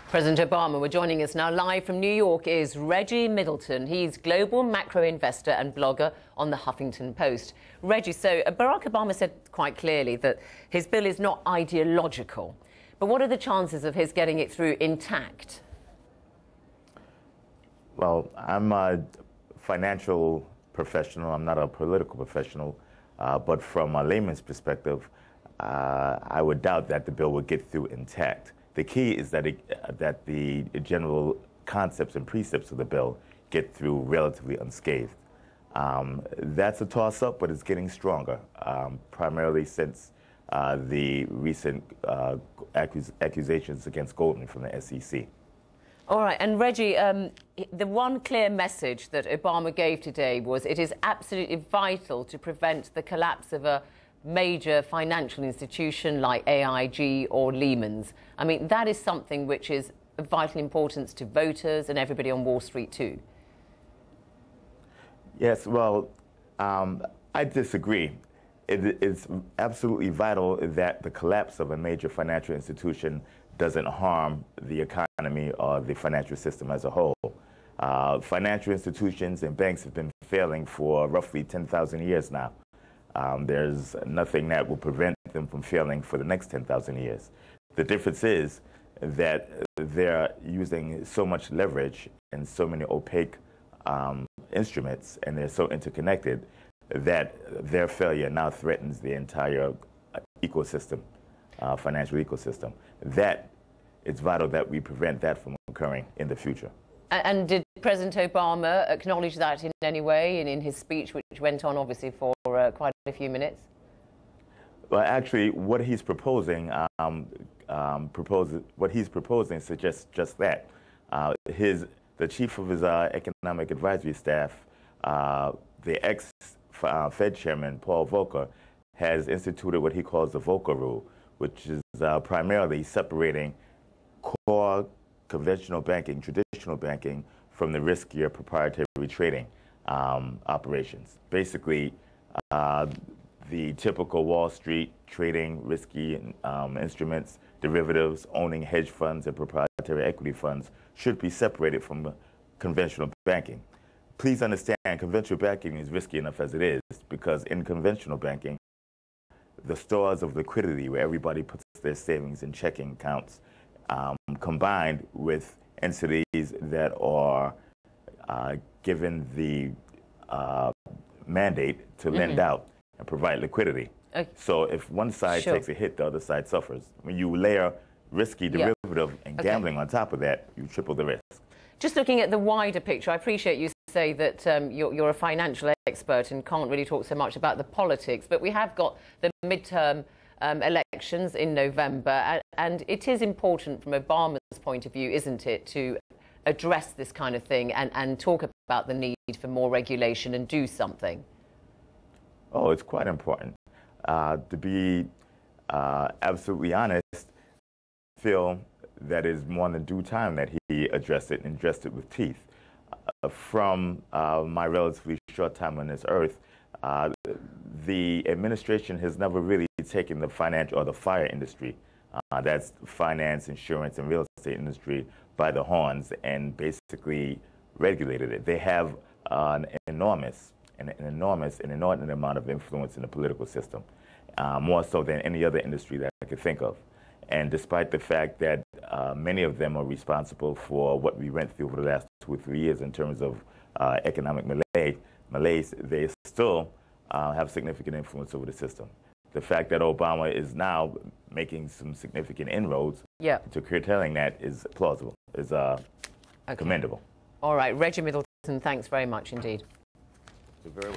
President Obama, we're joining us now live from New York, is Reggie Middleton. He's global macro investor and blogger on the Huffington Post. Reggie, so Barack Obama said quite clearly that his bill is not ideological. But what are the chances of his getting it through intact? Well, I'm a financial professional. I'm not a political professional. But from a layman's perspective, I would doubt that the bill would get through intact. The key is that that the general concepts and precepts of the bill get through relatively unscathed. That's a toss-up, but it's getting stronger, primarily since the recent accusations against Goldman from the SEC. All right, and Reggie, the one clear message that Obama gave today was it is absolutely vital to prevent the collapse of a major financial institution like AIG or Lehman's. I mean, that is something which is of vital importance to voters and everybody on Wall Street too. Yes, well, I disagree. It's absolutely vital that the collapse of a major financial institution doesn't harm the economy or the financial system as a whole. Financial institutions and banks have been failing for roughly 10,000 years now. There's nothing that will prevent them from failing for the next 10,000 years. The difference is that they're using so much leverage and so many opaque instruments, and they're so interconnected that their failure now threatens the entire ecosystem, financial ecosystem. That it's vital that we prevent that from occurring in the future. And did President Obama acknowledge that in any way in his speech, which went on obviously for quite a few minutes? Well, actually, what he's proposing, suggests just that. The chief of his economic advisory staff, the ex-Fed chairman, Paul Volcker, has instituted what he calls the Volcker Rule, which is primarily separating core conventional banking, traditional banking, from the riskier proprietary trading operations. Basically, the typical Wall Street trading risky instruments, derivatives, owning hedge funds and proprietary equity funds should be separated from conventional banking. Please understand, conventional banking is risky enough as it is, because in conventional banking, the stores of liquidity where everybody puts their savings in checking accounts, combined with entities that are given the mandate to lend out and provide liquidity. Okay. So if one side takes a hit, the other side suffers. When you layer risky derivative and gambling on top of that, you triple the risk. Just looking at the wider picture, I appreciate you say that you're a financial expert and can't really talk so much about the politics, but we have got the midterm elections in November, and it is important from Obama's point of view, isn't it, to address this kind of thing and talk about the need for more regulation and do something? Oh, it's quite important. To be absolutely honest, I feel that is more than due time that he addressed it and addressed it with teeth. From my relatively short time on this earth, the administration has never really taken the financial or the fire industry, that's finance, insurance, and real estate industry, by the horns and basically regulated it. They have an inordinate amount of influence in the political system, more so than any other industry that I could think of. And despite the fact that many of them are responsible for what we went through over the last 2 or 3 years in terms of economic malaise, they still have significant influence over the system. The fact that Obama is now making some significant inroads to curtailing that is plausible, is commendable. All right, Reggie Middleton, thanks very much indeed. You're very welcome.